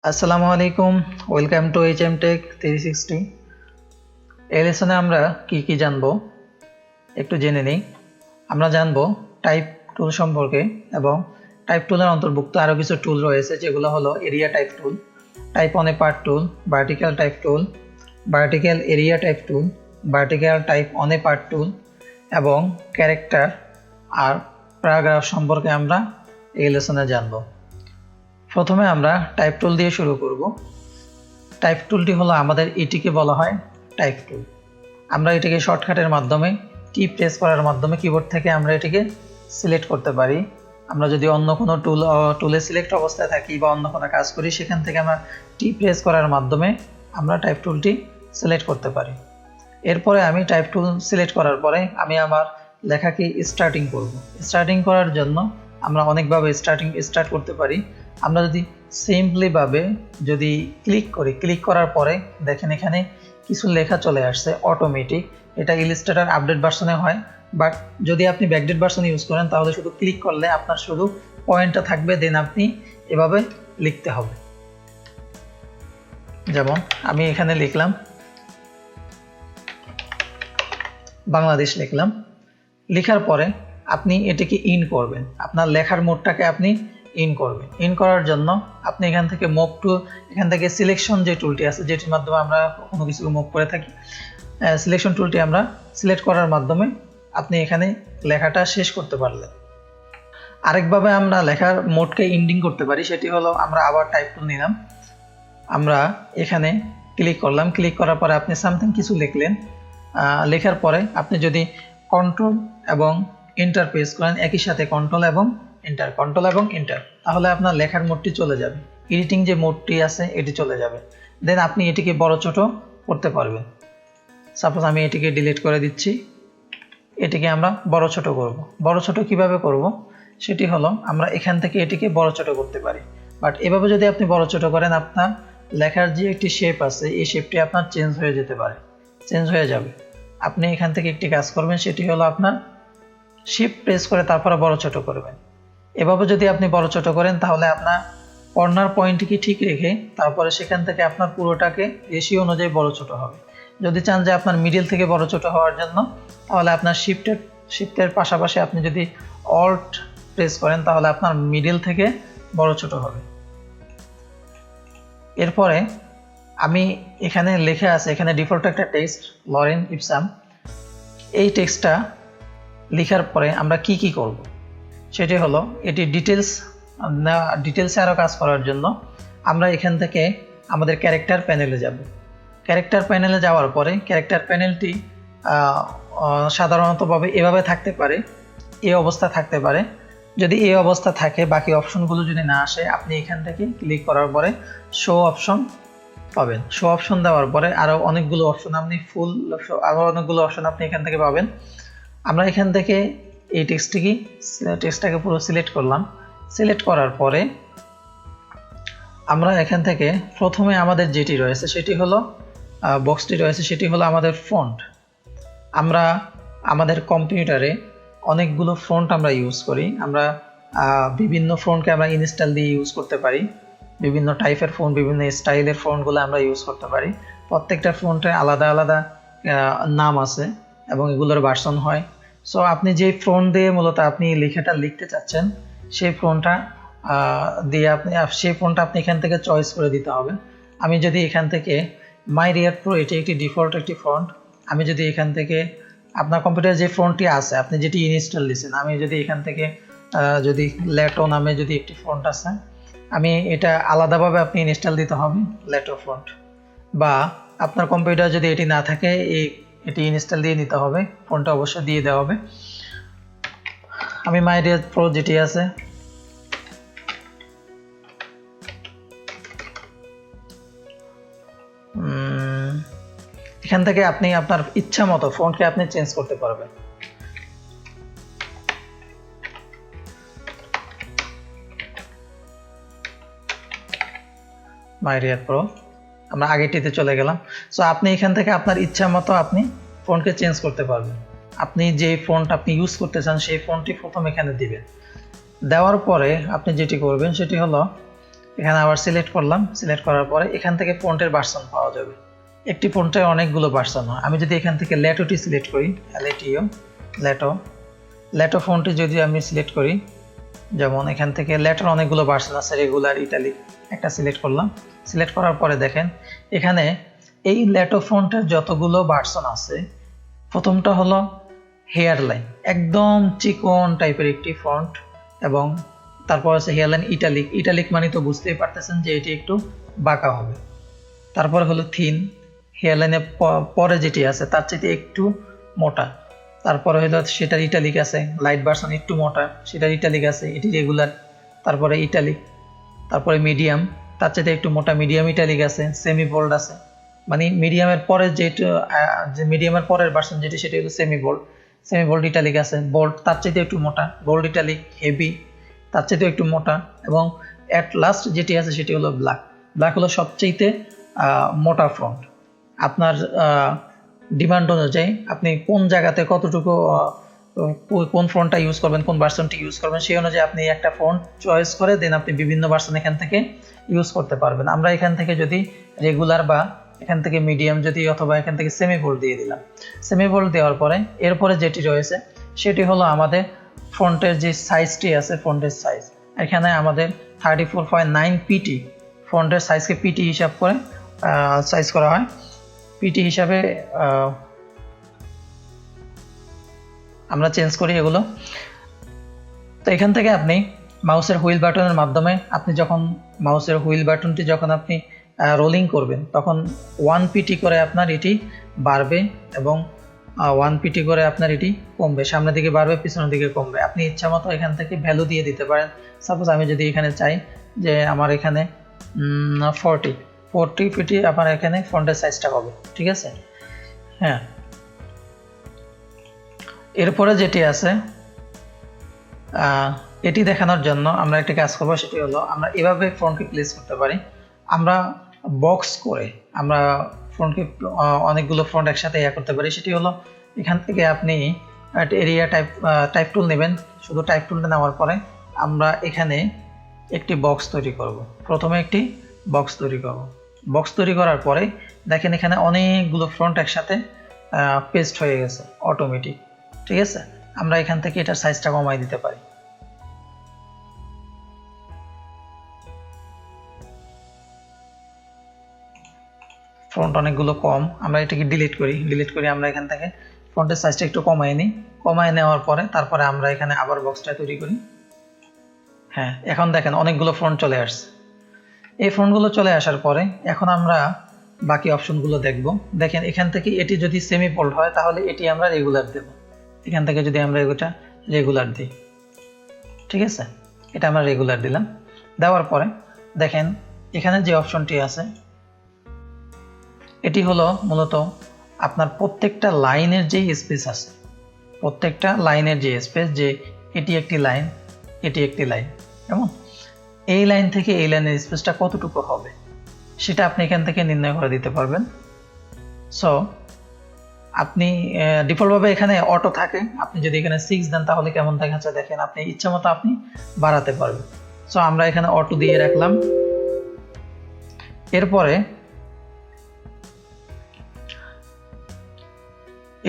আসসালামু আলাইকুম, welcome to HM Tech 360। এই লেসনে আমরা কি জানবো একটু জেনে নিই। আমরা জানবো টাইপ টুল সম্পর্কে এবং টাইপ টুলের অন্তর্ভুক্ত আরও কিছু টুল রয়েছে, যেগুলো হলো area type tool, type on a path tool, vertical type tool, vertical area type tool, vertical type on a path tool এবং ক্যারেক্টার আর প্যারাগ্রাফ সম্পর্কে আমরা এই লেসনে জানবো। প্রথমে আমরা টাইপ টুল দিয়ে শুরু করব। টাইপ টুলটি হলো আমাদের এটিকে বলা হয় টাইপ টুল। আমরা এটিকে শর্টকাটের মাধ্যমে টি প্রেস করার মাধ্যমে কিবোর্ড থেকে আমরা এটিকে সিলেক্ট করতে পারি। আমরা যদি অন্য কোনো টুলে সিলেক্ট অবস্থায় থাকি বা অন্য কোনো কাজ করি, সেখান থেকে আমরা টি প্রেস করার মাধ্যমে আমরা টাইপ টুলটি সিলেক্ট করতে পারি। এরপরে আমি টাইপ টুল সিলেক্ট করার পরে আমি আমার লেখাকে স্টার্টিং করব। স্টার্টিং করার জন্য আমরা অনেকভাবে স্টার্ট করতে পারি। আমরা যদি সিম্পলিভাবে যদি ক্লিক করার পরে দেখেন এখানে কিছু লেখা চলে আসছে অটোমেটিক। এটা ইলাস্ট্রেটর আপডেট ভার্সনে হয়, বাট যদি আপনি ব্যাকডেট ভার্সন ইউজ করেন তাহলে শুধু ক্লিক করলে আপনার শুধু পয়েন্টটা থাকবে, দেন আপনি এভাবে লিখতে হবে। যেমন আমি এখানে লিখলাম বাংলাদেশ, লিখলাম। লেখার পরে আপনি এটাকে ইন করবেন, আপনার লেখার মোডটাকে আপনি ইন করবেন। ইন করার জন্য আপনি এখান থেকে এখান থেকে সিলেকশন যে টুলটি আছে, যেটির মাধ্যমে আমরা কোনো কিছুকে মুভ করে থাকি, সিলেকশন টুলটি আমরা সিলেক্ট করার মাধ্যমে আপনি এখানে লেখাটা শেষ করতে পারলেন। আরেকভাবে আমরা লেখার মোডকে ইন্ডিং করতে পারি, সেটি হলো আমরা আবার টাইপ টুল নিলাম, আমরা এখানে ক্লিক করলাম। ক্লিক করার পরে আপনি সামথিং কিছু লিখলেন। লেখার পরে আপনি যদি কন্ট্রোল এবং এন্টার প্রেস করেন, একই সাথে কন্ট্রোল এবং এন্টার, তাহলে আপনার লেখার মোডটি চলে যাবে, এডিটিং যে মোডটি আছে এটি চলে যাবে। দেন আপনি এটিকে বড় ছোট করতে পারবেন। সাপোজ আমি এটিকে ডিলিট করে দিচ্ছি, এটিকে আমরা বড় ছোট করব। বড় ছোট কিভাবে করব সেটি হলো আমরা এখান থেকে এটিকে বড় ছোট করতে পারি, বাট এভাবে যদি আপনি বড় ছোট করেন আপনার লেখার যে একটি শেপ আছে এই শেপটি আপনার চেঞ্জ হয়ে যেতে পারে, চেঞ্জ হয়ে যাবে। আপনি এখান থেকে একটি কাজ করবেন, সেটি হলো আপনার শিফট প্রেস করে তারপরে বড় ছোট করবেন। এভাবে যদি আপনি বড় ছোট করেন তাহলে আপনার কর্নার পয়েন্টকে ঠিক রেখে তারপরে সেখান থেকে আপনার পুরোটাকে রেশিও অনুযায়ী বড় ছোট হবে। যদি চান যে আপনার মিডিল থেকে বড় ছোট হওয়ার জন্য, তাহলে আপনার শিফটের পাশাপাশি আপনি যদি অল্ট প্রেস করেন তাহলে আপনার মিডিল থেকে বড় ছোট হবে। এরপরে আমি এখানে লেখা আছে, এখানে ডিফল্ট একটা টেক্সট লরেন ইপসাম, এই টেক্সটটা লেখার পরে আমরা কি করব সেটি হলো এটি ডিটেলসে আরও কাজ করার জন্য আমরা এখান থেকে আমাদের ক্যারেক্টার প্যানেলে যাব। ক্যারেক্টার প্যানেলে যাওয়ার পরে ক্যারেক্টার প্যানেলটি সাধারণতভাবে এভাবে থাকতে পারে, এই অবস্থা থাকতে পারে। যদি এই অবস্থা থাকে, বাকি অপশনগুলো যদি না আসে, আপনি এখান থেকে ক্লিক করার পরে শো অপশন পাবেন। শো অপশন দেওয়ার পরে আরও অনেকগুলো অপশন আপনি এখান থেকে পাবেন। আমরা এখান থেকে এই টেক্সটটাকে পুরো সিলেক্ট করলাম। সিলেক্ট করার পরে আমরা এখান থেকে প্রথমে আমাদের যেটি রয়েছে সেটি হলো বক্সটি রয়েছে, সেটি হলো আমাদের ফন্ট। আমরা আমাদের কম্পিউটারে অনেকগুলো ফন্ট আমরা ইউজ করি। আমরা বিভিন্ন ফন্টকে আমরা ইনস্টল দিয়ে ইউজ করতে পারি। বিভিন্ন টাইপের ফন্ট, বিভিন্ন স্টাইলের ফন্টগুলো আমরা ইউজ করতে পারি। প্রত্যেকটা ফন্টের আলাদা আলাদা নাম আছে এবং এগুলোর ভার্সন হয়। সো আপনি যে ফন্ট দিয়ে মূলত আপনি লেখাটা লিখতে চাচ্ছেন সেই ফন্টটা আপনি এখান থেকে চয়েস করে দিতে হবে। আমি যদি এখান থেকে মাইরিয়ার প্রো, এটি একটি ডিফল্ট একটি ফন্ট, আমি যদি এখান থেকে আপনার কম্পিউটারে যে ফন্টটি আছে আপনি যেটি ইনস্টল দিয়েছেন, আমি যদি এখান থেকে যদি ল্যাটো নামে যদি একটি ফন্ট আছে, আমি এটা আলাদাভাবে আপনি ইনস্টল দিতে হবে ল্যাটো ফন্ট, বা আপনার কম্পিউটার যদি এটি না থাকে এটি ইনস্টল দিয়ে নিতে হবে, ফোনটা অবশ্যই দিয়ে দেওয়া হবে। আমি মাইরিয়ার প্রো যেটি আছে এখান থেকে আপনি আপনার ইচ্ছা মতো ফন্টকে আপনি চেঞ্জ করতে পারবেন। মাইরিয়ার প্রো, আমরা আগেরটিতে চলে গেলাম। সো আপনি এখান থেকে আপনার ইচ্ছা মতো আপনি ফন্টকে চেঞ্জ করতে পারবেন। আপনি যে ফন্ট আপনি ইউজ করতে চান সেই ফন্টটি প্রথম এখানে দিবেন। দেওয়ার পরে আপনি যেটি করবেন সেটি হলো এখানে আবার সিলেক্ট করলাম, সিলেক্ট করার পরে এখান থেকে ফন্টের ভার্সন পাওয়া যাবে। একটি ফন্টের অনেকগুলো ভার্সন হয়। আমি যদি এখান থেকে ল্যাটোটি সিলেক্ট করি, LATO ল্যাটো ফন্টে যদি আমি সিলেক্ট করি, যেমন এখান থেকে ল্যাটোর অনেকগুলো ভার্সন আছে, রেগুলার, ইটালিক, একটা সিলেক্ট করলাম। সিলেক্ট করার পরে দেখেন এখানে এই ল্যাটো ফন্টের যতগুলো ভার্সন আছে, প্রথমটা হলো হেয়ারলাইন, একদম চিকন টাইপের একটি ফন্ট, এবং তারপর আছে হেয়ারলাইন ইটালিক মানে তো বুঝতেই পারতেছেন যে এটি একটু বাঁকা হবে। তারপরে হলো থিন, হেয়ারলাইনের পরে যেটি আছে তার চাইতে একটু মোটা। তারপরে হলো সেটার ইটালিক আছে, লাইট ভার্সন একটু মোটা, সেটার ইটালিক আছে, এটি রেগুলার। তারপরে ইটালিক, তারপরে মিডিয়াম, তার চাইতে একটু মোটা, মিডিয়াম ইটালিক আছে, সেমি বোল্ড আছে, মানে মিডিয়ামের পরে যে মিডিয়ামের পরের ভার্সন যেটি সেটি হলো সেমি বোল্ড ইটালিক আছে, বোল্ড তার চাইতে একটু মোটা, বোল্ড ইটালিক, হেভি তার চাইতে একটু মোটা, এবং অ্যাট লাস্ট যেটি আছে সেটি হলো ব্ল্যাক হলো সবচাইতে মোটা ফন্ট। আপনার ডিমান্ড অনুযায়ী আপনি কোন জায়গাতে কতটুকু কোন ফন্টটা ইউজ করবেন, কোন ভার্সনটি ইউজ করবেন, সেই অনুযায়ী আপনি একটা ফন্ট চয়েস করে দেন আপনি বিভিন্ন ভার্সন এখান থেকে ইউজ করতে পারবেন। আমরা এখান থেকে যদি রেগুলার বা এখান থেকে মিডিয়াম যদি অথবা এখান থেকে সেমি বোল্ড দিয়ে দিলাম, সেমি বোল্ড দেওয়ার পরে এরপরে যেটি রয়েছে সেটি হলো আমাদের ফন্টের যে সাইজটি আছে, ফন্টের সাইজ। এখানে আমাদের 34.9 পিটি ফন্টের সাইজকে পিটি হিসাব করে সাইজ করা হয়। পিটি হিসাবে আমরা চেঞ্জ করি এগুলো। তো এখান থেকে আপনি মাউসের হুইল বাটনের মাধ্যমে আপনি যখন মাউসের হুইল বাটনটি যখন আপনি রোলিং করবেন তখন 1 পিটি করে আপনার এটি বাড়বে এবং 1 পিটি করে আপনার এটি কমবে, সামনের দিকে বাড়বে, পিছনের দিকে কমবে। আপনি ইচ্ছা মতো এখান থেকে ভ্যালু দিয়ে দিতে পারেন। সাপোজ আমি যদি এখানে চাই যে আমার এখানে 40 পিটি আপনার এখানে ফন্টের সাইজটা হবে, ঠিক আছে। হ্যাঁ, এরপরে যেটি আছে এটি দেখানোর জন্য আমরা একটা কাজ করবো, সেটি হলো আমরা এভাবে ফন্টকে প্লেস করতে পারি। আমরা বক্স করে আমরা ফন্টকে অনেকগুলো ফন্ট একসাথে করতে পারি। সেটি হলো এখান থেকে আপনি এরিয়া টাইপ টুল নেবেন। শুধু টাইপ টুলটা নেওয়ার পরে আমরা এখানে একটি বক্স তৈরি করব। প্রথমে একটি বক্স তৈরি করব। বক্স তৈরি করার পরে দেখেন এখানে অনেকগুলো ফন্ট একসাথে পেস্ট হয়ে গেছে অটোমেটিক, ঠিক আছে। আমরা এখান থেকে এটার সাইজটা কমাই দিতে পারি। ফন্ট অনেকগুলো কম, আমরা এটাকে ডিলিট করি। আমরা এখান থেকে ফন্টের সাইজটা একটু কমাই নিই। কমায় নেওয়ার পরে তারপরে আমরা এখানে আবার বক্সটা তৈরি করি। হ্যাঁ, এখন দেখেন অনেকগুলো ফন্ট চলে আসছে। এই ফন্টগুলো চলে আসার পরে এখন আমরা বাকি অপশনগুলো দেখব। দেখেন এখান থেকে এটি যদি সেমি বোল্ড হয় তাহলে এটি আমরা রেগুলার দেব। এখান থেকে যদি আমরা এটা রেগুলার দিই, ঠিক আছে, এটা আমরা রেগুলার দিলাম। দেওয়ার পরে দেখেন এখানে যে অপশনটি আছে এটি হলো মূলত আপনার প্রত্যেকটা লাইনের যে স্পেস আছে, প্রত্যেকটা লাইনের যে স্পেস, যে এটি একটি লাইন, এটি একটি লাইন, এবং এই লাইন থেকে এই লাইনের স্পেসটা কতটুকু হবে সেটা আপনি এখান থেকে নির্ণয় করে দিতে পারবেন। সো আপনি ডিফল্টভাবে এখানে অটো থাকে, আপনি যদি এখানে 6 দেন তাহলে কেমন দেখাচ্ছে দেখেন, আপনি ইচ্ছা মতো আপনি বাড়াতে পারবেন। সো আমরা এখানে অটো দিয়ে রাখলাম।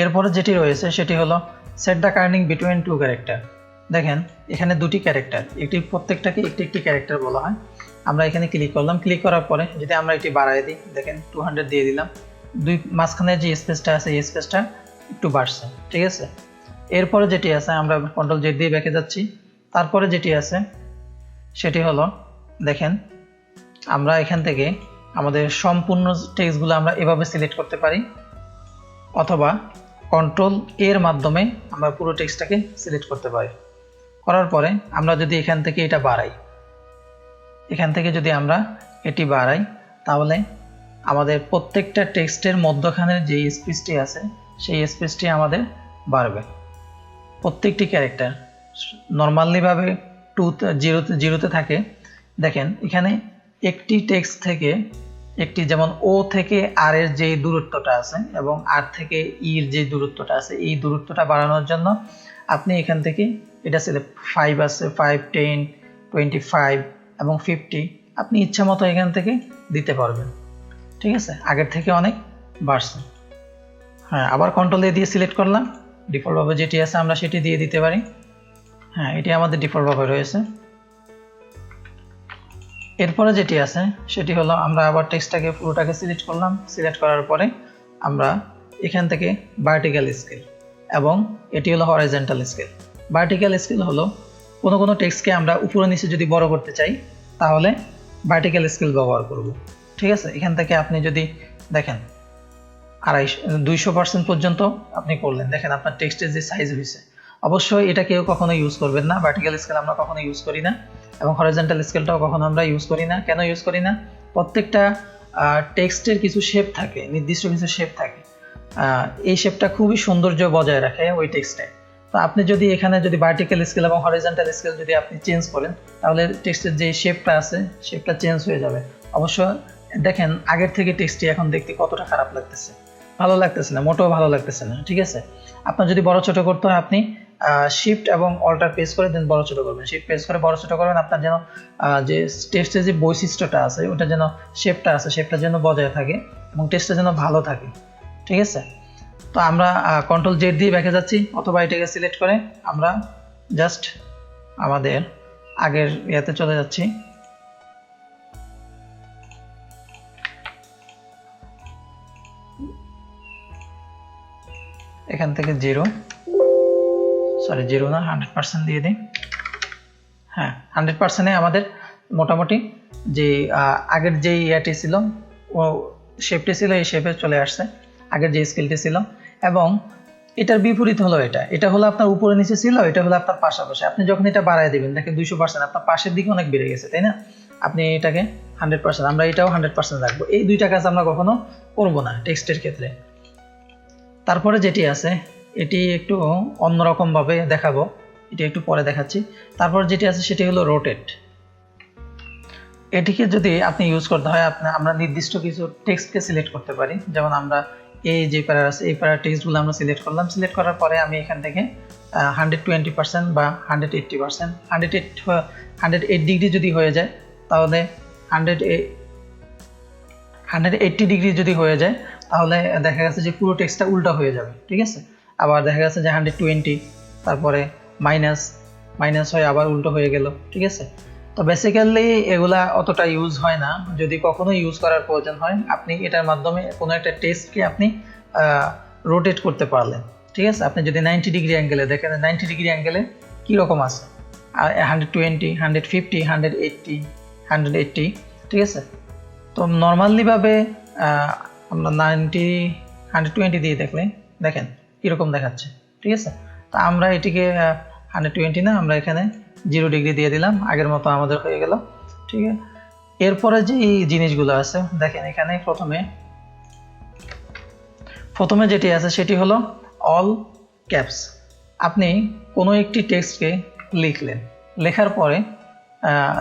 এরপরে যেটি রয়েছে সেটি হলো set the kerning between two character. দেখেন এখানে দুটি ক্যারেক্টার, একটি প্রত্যেকটাকে একটি একটি ক্যারেক্টার বলা হয়। আমরা এখানে ক্লিক করলাম। ক্লিক করার পরে যদি আমরা এটি বাড়াই দিই, দেখেন 200 দিয়ে দিলাম, দুই মাঝখানে যে স্পেসটা আছে এই স্পেসটা একটু বাড়ছে, ঠিক আছে। এরপরে যেটি আছে আমরা কন্ট্রোল জেড দিয়ে ব্যাকে যাচ্ছি। তারপরে যেটি আছে সেটি হলো দেখেন আমরা এখান থেকে আমাদের সম্পূর্ণ টেক্সটগুলো আমরা এভাবে সিলেক্ট করতে পারি, অথবা কন্ট্রোল এর মাধ্যমে আমরা পুরো টেক্সটটাকে সিলেক্ট করতে পারি। করার পরে আমরা যদি এখান থেকে এটা বাড়াই, এখান থেকে যদি আমরা এটি বাড়াই তাহলে আমাদের প্রত্যেকটা টেক্সটের মধ্যখানের যে স্পেসটি আছে সেই স্পেসটি আমাদের বাড়বে। প্রত্যেকটি ক্যারেক্টার নর্মালিভাবে 0তে থাকে। দেখেন এখানে একটি টেক্সট থেকে একটি, যেমন ও থেকে আর এর যে দূরত্বটা আছে এবং আর থেকে ইর যে দূরত্বটা আছে, এই দূরত্বটা বাড়ানোর জন্য আপনি এখান থেকে এটা 5 আছে, 5, 10, 25 এবং 50 আপনি ইচ্ছা মতো এখান থেকে দিতে পারবেন। ঠিক আছে, আগের থেকে অনেক বাড়ছে। হ্যাঁ, আবার কন্ট্রোল দিয়ে সিলেক্ট করলাম, ডিফল্টভাবে যেটি আছে আমরা সেটি দিয়ে দিতে পারি। হ্যাঁ, এটি আমাদের ডিফল্টভাবে রয়েছে। এরপরে যেটি আছে সেটি হলো আমরা আবার টেক্সটটাকে পুরোটাকে সিলেক্ট করলাম। সিলেক্ট করার পরে আমরা এখান থেকে ভার্টিক্যাল স্কেল এবং এটি হলো হরাইজন্টাল স্কেল। ভার্টিক্যাল স্কেল হলো কোনো টেক্সটকে আমরা উপরে নিচে যদি বড় করতে চাই তাহলে ভার্টিক্যাল স্কেল ব্যবহার করব। ঠিক আছে, এখান থেকে আপনি যদি দেখেন 200% পর্যন্ত আপনি করলেন, দেখেন আপনার টেক্সটের যে সাইজ হয়েছে। অবশ্যই এটা কেউ কখনো ইউজ করবেন না, ভার্টিক্যাল স্কেল আমরা কখনো ইউজ করি না এবং হরাইজন্টাল স্কেলটাও কখনো আমরা ইউজ করি না। কেন ইউজ করি না? প্রত্যেকটা টেক্সটের কিছু শেপ থাকে, নির্দিষ্ট কিছু শেপ থাকে। এই শেপটা খুবই সৌন্দর্য বজায় রাখে ওই টেক্সটে। তো আপনি যদি এখানে যদি ভার্টিক্যাল স্কেল এবং হরাইজন্টাল স্কেল যদি আপনি চেঞ্জ করেন তাহলে টেক্সটের যে শেপটা আছে শেপটা চেঞ্জ হয়ে যাবে। অবশ্য দেখেন আগের থেকে টেক্সটটি এখন দেখতে কতটা খারাপ লাগতেছে, ভালো লাগতেছে না, মোটেও ভালো লাগতেছে না। ঠিক আছে, আপনার যদি বড় ছোট করতে হয় আপনি শিফট এবং অল্টার প্রেস করে দেন বড় ছোট করবেন, শিফট প্রেস করে বড় ছোট করবেন। আপনার যেন যে টেক্সটের যে বৈশিষ্ট্যটা আছে ওটা যেন শেপটা আছে সেপটা যেন বজায় থাকে এবং টেক্সটটা যেন ভালো থাকে। ঠিক আছে, তো আমরা কন্ট্রোল জেড দিয়ে ব্যাকে যাচ্ছি অথবা এটাকে সিলেক্ট করে আমরা জাস্ট আমাদের আগের ইয়াতে চলে যাচ্ছি। এখান থেকে 0 না 100% দিয়ে দিই। হ্যাঁ, 100%-এ আমাদের মোটামুটি যে আগের যে ইয়াটি ছিল ও শেপটি ছিল এই শেপে চলে আসছে, আগের যে স্কেলটি ছিল। এবং এটার বিপরীত হলো এটা হলো আপনার উপরে নিচে ছিল, এটা হলো আপনার পাশাপাশি। আপনি যখন এটা বাড়ায় দিবেন দেখেন 200% আপনার পাশের দিকে অনেক বেড়ে গেছে, তাই না? আপনি এটাকে 100%, আমরা এটাও 100% রাখবো। এই দুইটা কাজ আমরা কখনো করবো না টেক্সটের ক্ষেত্রে। তারপরে যেটি আছে এটি একটু অন্যরকম ভাবে দেখাবো, এটি একটু পরে দেখাচ্ছি। তারপর যেটি আছে সেটি হলো রোটেট। এটিকে যদি আপনি ইউজ করতে হয় আমরা নির্দিষ্ট কিছু টেক্সটকে সিলেক্ট করতে পারি। যেমন আমরা এই যে প্যারা আছে এই প্যারা টেক্সটগুলো আমরা সিলেক্ট করলাম। সিলেক্ট করার পরে আমি এখান থেকে 120% বা 180%, 108 ডিগ্রি যদি হয়ে যায় তাহলে 180 ডিগ্রি যদি হয়ে যায় তাহলে দেখা গেছে যে পুরো টেক্সটটা উল্টা হয়ে যাবে। ঠিক আছে, আবার দেখা গেছে যে 120, তারপরে মাইনাস হয়ে আবার উল্টো হয়ে গেল। ঠিক আছে, তো বেসিক্যালি এগুলা অতটা ইউজ হয় না। যদি কখনো ইউজ করার প্রয়োজন হয় আপনি এটার মাধ্যমে কোনো একটা টেক্সটকে আপনি রোটেট করতে পারলেন। ঠিক আছে, আপনি যদি 90 ডিগ্রি অ্যাঙ্গেলে দেখেন 90 ডিগ্রি অ্যাঙ্গেলে কীরকম আছে, 120, 150, 180, ঠিক আছে। তো নর্মালিভাবে আমরা 120 দিয়ে দেখেন কীরকম দেখাচ্ছে। ঠিক আছে, তো আমরা এটিকে 120 না, আমরা এখানে 0 ডিগ্রি দিয়ে দিলাম, আগের মতো আমাদের হয়ে গেল। ঠিক আছে, এরপরে যে এই জিনিসগুলো আছে দেখেন এখানে প্রথমে যেটি আছে সেটি হলো অল ক্যাপস। আপনি কোনো একটি টেক্সটকে লিখলেন, লেখার পরে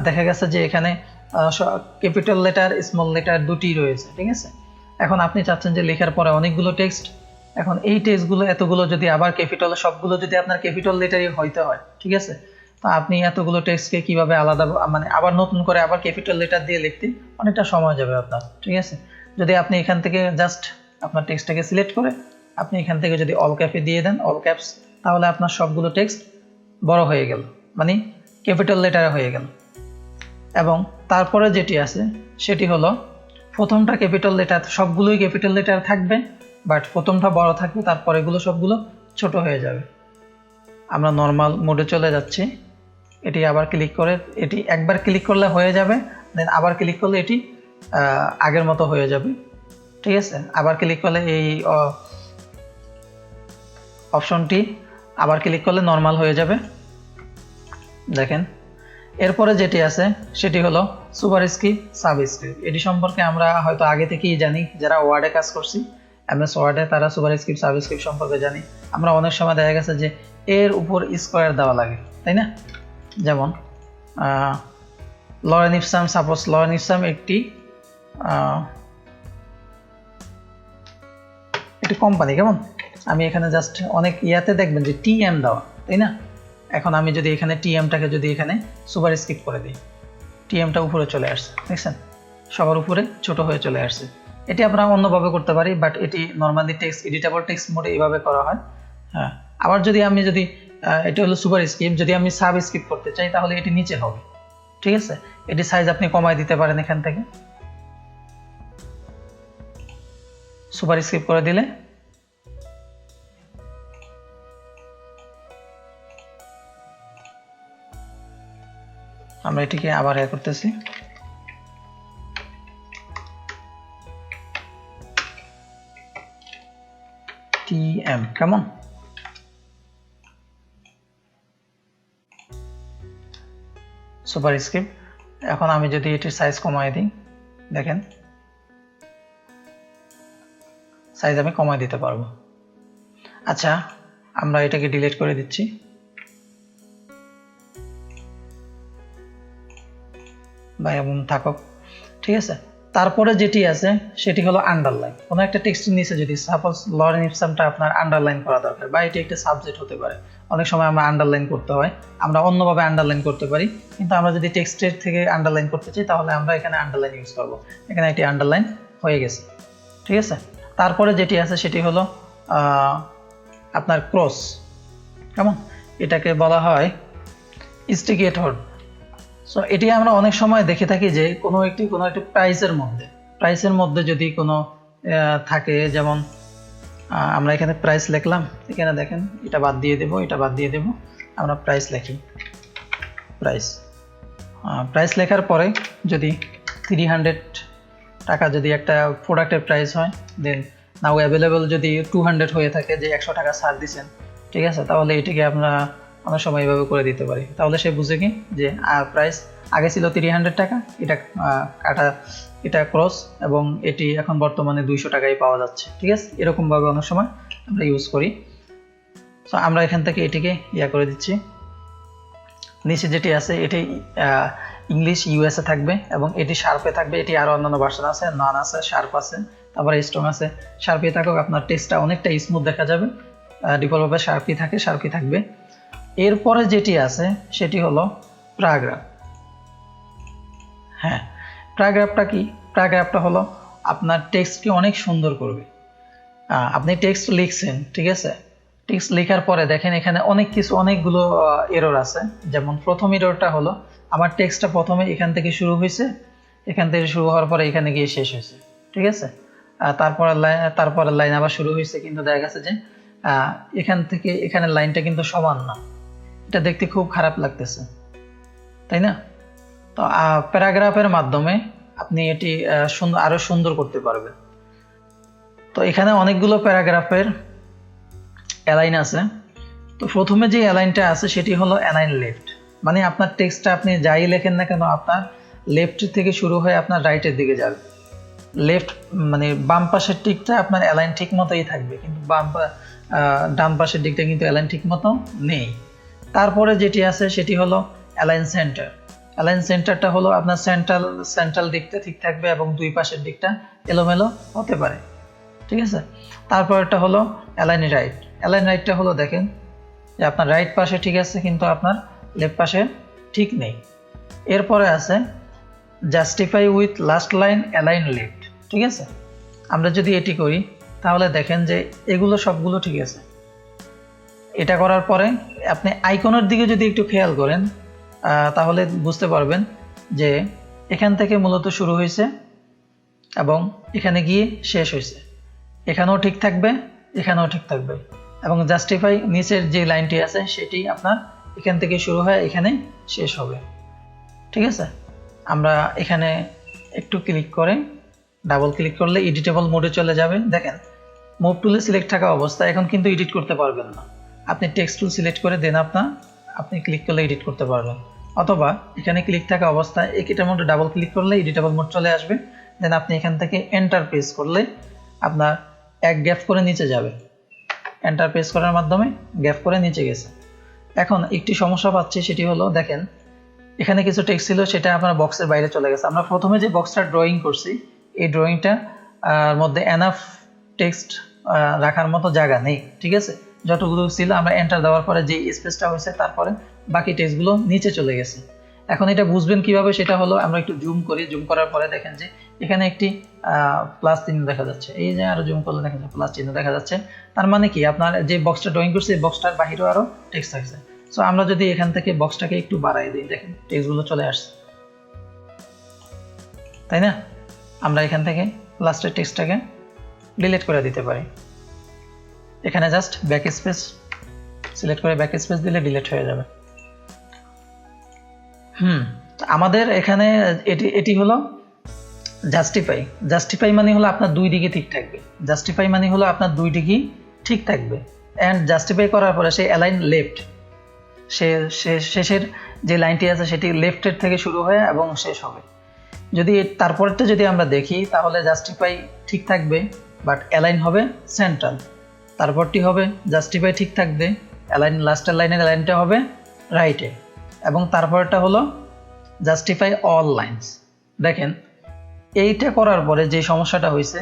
দেখা গেছে যে এখানে ক্যাপিটাল লেটার স্মল লেটার দুটি রয়েছে। ঠিক আছে, এখন আপনি চাচ্ছেন যে লেখার পরে অনেকগুলো টেক্সট, এখন এই টেক্সটগুলো এতগুলো যদি আবার ক্যাপিটাল, সবগুলো যদি আপনার ক্যাপিটাল লেটারই হইতে হয়, ঠিক আছে, তো আপনি এতগুলো টেক্সটকে কিভাবে আলাদা মানে আবার নতুন করে আবার ক্যাপিটাল লেটার দিয়ে লিখতে অনেকটা সময় যাবে আপনার। ঠিক আছে, যদি আপনি এখান থেকে জাস্ট আপনার টেক্সটটাকে সিলেক্ট করে আপনি এখান থেকে যদি অল ক্যাপে দিয়ে দেন, অল ক্যাপস, তাহলে আপনার সবগুলো টেক্সট বড় হয়ে গেল, মানে ক্যাপিটাল লেটারে হয়ে গেল। এবং তারপরে যেটি আছে সেটি হলো প্রথমটা ক্যাপিটাল লেটার, সবগুলোই ক্যাপিটাল লেটার থাকবে, বাট প্রথমটা বড় থাকবে, তারপরে এগুলো সবগুলো ছোট হয়ে যাবে। আমরা নর্মাল মোডে চলে যাচ্ছি, এটি আবার ক্লিক করে, এটি একবার ক্লিক করলে হয়ে যাবে, দেন আবার ক্লিক করলে এটি আগের মতো হয়ে যাবে। ঠিক আছে, আবার ক্লিক করলে এই অপশনটি আবার ক্লিক করলে নর্মাল হয়ে যাবে। দেখেন এরপরে যেটি আছে সেটি হলো সুপারস্ক্রিপ্ট, সাবস্ক্রিপ্ট। এটি সম্পর্কে আমরা হয়তো আগে থেকেই জানি, যারা ওয়ার্ডে কাজ করছি, MS ওয়ার্ডে, তারা সুপারস্ক্রিপ্ট, সাবস্ক্রিপ্ট সম্পর্কে জানি। আমরা অনেক সময় দেখা গেছে যে এর উপর স্কোয়ার দেওয়া লাগে, তাই না? যেমন Lorem Ipsum, suppose Lorem Ipsum একটি কোম্পানি, কেমন আমি এখানে জাস্ট অনেক ইয়াতে দেখবেন যে TM দেওয়া, তাই না? এখন আমি যদি এখানে TMটাকে যদি এখানে সুপারস্ক্রিপ্ট করে দিই, টিএমটা উপরে চলে আসছে, দেখছেন সবার উপরে ছোট হয়ে চলে আসছে। এটি আমরা অন্যভাবে করতে পারি, বাট এটি নর্মালি টেক্সট এডিটেবল টেক্সট মোডে এইভাবে করা হয়। হ্যাঁ, আবার যদি এটি হলো সুপার স্ক্রিপ্ট, যদি আমি সাব স্ক্রিপ্ট করতে চাই তাহলে এটি নিচে হবে। ঠিক আছে, এটি সাইজ আপনি কমায় দিতে পারেন এখান থেকে, সুপার স্ক্রিপ্ট করে দিলে আমরা এটিকে আবার করতেছি। টিএম কেমন? Super script. এখন আমি যদি এটির সাইজ কমায় দিই, দেখেন সাইজ আমি কমায় দিতে পারবো। আচ্ছা, আমরা এটাকে ডিলিট করে দিচ্ছি। বা এমন থাকুক, ঠিক আছে। তারপরে যেটি আছে সেটি হলো আন্ডারলাইন। কোনো একটা টেক্সটের নিচে যদি সাপোজ লরেন ইপসামটা আপনার আন্ডারলাইন করা দরকার, বা এটি একটা সাবজেক্ট হতে পারে, অনেক সময় আমরা আন্ডারলাইন করতে হয়, আমরা অন্যভাবে আন্ডারলাইন করতে পারি, কিন্তু আমরা যদি টেক্সটের থেকে আন্ডারলাইন করতে চাই তাহলে আমরা এখানে আন্ডারলাইন ইউজ করব। এখানে এটি আন্ডারলাইন হয়ে গেছে, ঠিক আছে। তারপরে যেটি আছে সেটি হলো আপনার ক্রস, কেমন? এটাকে বলা হয় স্টিকেটর। সো এটি আমরা অনেক সময় দেখে থাকি যে কোনো একটি প্রাইসের মধ্যে যদি কোনো থাকে, যেমন আমরা এখানে প্রাইস লিখলাম, এখানে দেখেন এটা বাদ দিয়ে দেব, এটা বাদ দিয়ে দেব, আমরা প্রাইস লিখি। প্রাইস লেখার পরে যদি 300 টাকা যদি একটা প্রোডাক্টের প্রাইস হয়, দেন নাও অ্যাভেলেবল যদি 200 হয়ে থাকে, যে 100 টাকা ছাড় দিচ্ছেন, ঠিক আছে, তাহলে এটিকে আমরা অনেক সময় এইভাবে করে দিতে পারি। তাহলে সে বুঝে কি যে প্রাইস আগে ছিল 300 টাকা, এটা ক্রস, এবং এটি এখন বর্তমানে 200 টাকায় পাওয়া যাচ্ছে, ঠিক আছে। এরকমভাবে অনেক সময় আমরা ইউজ করি। সো আমরা এখান থেকে এটিকে করে দিচ্ছি। নিচে যেটি আছে এটি ইংলিশ ইউএসএ থাকবে, এবং এটি শার্পে থাকবে। এটি আরও অন্যান্য ভার্সন আছে, নন আছে, শার্প আছে, তারপরে স্ট্রং আছে। শার্পে থাকুক, আপনার টেক্সটটা অনেকটা স্মুথ দেখা যাবে। ডিফল্টভাবে শার্পই থাকবে। এরপরে যেটি আছে সেটি হলো প্যারাগ্রাফ। হ্যাঁ, প্যারাগ্রাফটা কি? প্যারাগ্রাফটা হলো আপনার টেক্সটকে অনেক সুন্দর করবে। আপনি টেক্সট লিখছেন, ঠিক আছে, টেক্সট লেখার পরে দেখেন এখানে অনেকগুলো এরর আছে। যেমন প্রথম এররটা হলো আমার টেক্সটটা প্রথমে এখান থেকে শুরু হয়েছে, এখান থেকে শুরু হওয়ার পরে এখানে গিয়ে শেষ হয়েছে, ঠিক আছে। তারপরে লাইন আবার শুরু হয়েছে, কিন্তু দেখা গেছে যে এখান থেকে এখানে লাইনটা কিন্তু সমান না। এটা দেখতে খুব খারাপ লাগতেছে, তাই না? তো প্যারাগ্রাফের মাধ্যমে আপনি এটি আরো সুন্দর করতে পারবেন। তো এখানে অনেকগুলো প্যারাগ্রাফের অ্যালাইন আছে। তো প্রথমে যে অ্যালাইনটা আছে সেটি হলো অ্যালাইন লেফট, মানে আপনার টেক্সটটা আপনি যাই লেখেন না কেন, আপনার লেফট থেকে শুরু হয়ে আপনার রাইটের দিকে যাবে। লেফট মানে বাম পাশের দিকটা আপনার অ্যালাইন ঠিক মতোই থাকবে, কিন্তু ডান পাশের দিকটা কিন্তু অ্যালাইন ঠিক মতো নেই। তারপরে যেটি আছে সেটি হলো অ্যালাইন সেন্টার। অ্যালাইন সেন্টারটা হলো আপনার সেন্ট্রাল দিকটা ঠিক থাকবে, এবং দুই পাশের দিকটা এলোমেলো হতে পারে, ঠিক আছে। তারপরটা হলো অ্যালাইন রাইট। অ্যালাইন রাইটটা হলো দেখেন যে আপনার রাইট পাশে ঠিক আছে, কিন্তু আপনার লেফট পাশে ঠিক নেই। এরপরে আছে justify with last line align left, ঠিক আছে। আমরা যদি এটি করি তাহলে দেখেন যে এগুলো সবগুলো ঠিক আছে। এটা করার পরে আপনি আইকনের দিকে যদি একটু খেয়াল করেন তাহলে বুঝতে পারবেন যে এখান থেকে মূলত শুরু হয়েছে এবং এখানে গিয়ে শেষ হয়েছে। এখানেও ঠিক থাকবে, এখানেও ঠিক থাকবে, এবং জাস্টিফাই নিচের যে লাইনটি আছে সেটি আপনার এখান থেকে শুরু হয়ে এখানে শেষ হবে, ঠিক আছে। আমরা এখানে একটু ক্লিক করে ডাবল ক্লিক করলে এডিটেবল মোডে চলে যাবে। দেখেন মুভ টুলে সিলেক্ট থাকা অবস্থা এখন কিন্তু এডিট করতে পারবেন না। আপনি টেক্সট টুল সিলেক্ট করে দেন আপনি ক্লিক করলে এডিট করতে পারবেন, অথবা এখানে ক্লিক থাকা অবস্থায় এটার মধ্যে ডাবল ক্লিক করলে এডিটেবল মোড চলে আসবে। দেন আপনি এখান থেকে এন্টার প্রেস করলে আপনার এক গ্যাপ করে নিচে যাবে। এন্টার প্রেস করার মাধ্যমে গ্যাপ করে নিচে গেছে। এখন একটি সমস্যা পাচ্ছি, সেটি হলো দেখেন এখানে কিছু টেক্সট ছিল, সেটা আপনার বক্সের বাইরে চলে গেছে। আমরা প্রথমে যে বক্সটা ড্রয়িং করছি এই ড্রয়িংটা মধ্যে এনাফ টেক্সট রাখার মতো জায়গা নেই, ঠিক আছে। যতগুলো ছিল আমরা এন্টার দেওয়ার পরে যে স্পেসটা হয়েছে তারপরে বাকি টেক্সটগুলো নিচে চলে গেছে। এখন এটা বুঝবেন কিভাবে, সেটা হলো আমরা একটু জুম করি। জুম করার পরে দেখেন যে এখানে একটি প্লাস চিহ্ন দেখা যাচ্ছে। এই যে আরো জুম করলে দেখেন প্লাস চিহ্ন দেখা যাচ্ছে। তার মানে কি, আপনার যে বক্সটা ড্রয়িং করছে এই বক্সটার বাহিরেও আরো টেক্সট থাকছে। সো আমরা যদি এখান থেকে বক্সটাকে একটু বাড়াই দিই, দেখেন টেক্সটগুলো চলে আসছে, তাই না? আমরা এখান থেকে লাস্টের টেক্সটটাকে ডিলিট করে দিতে পারি। এখানে জাস্ট ব্যাক স্পেস সিলেক্ট করে ব্যাক স্পেস দিলে ডিলিট হয়ে যাবে। আমাদের এখানে এটি হলো জাস্টিফাই। জাস্টিফাই মানে হলো আপনার দুই দিকে ঠিক থাকবে। জাস্টিফাই মানে হলো আপনার দুই দিকে ঠিক থাকবে। অ্যান্ড জাস্টিফাই করার পরে সে অ্যালাইন লেফট, শেষের যে লাইনটি আছে সেটি লেফটের থেকে শুরু হয়ে এবং শেষ হবে। যদি তারপরটা যদি আমরা দেখি তাহলে জাস্টিফাই ঠিক থাকবে বাট অ্যালাইন হবে সেন্ট্রাল। তারপরটি হবে জাস্টিফাই ঠিক থাকবে, অ্যালাইন লাস্টের লাইনের অ্যালাইনটা হবে রাইটে, এবং তারপরটা হলো জাস্টিফাই অল লাইনস। দেখেন এইটা করার পরে যে সমস্যাটা হয়েছে,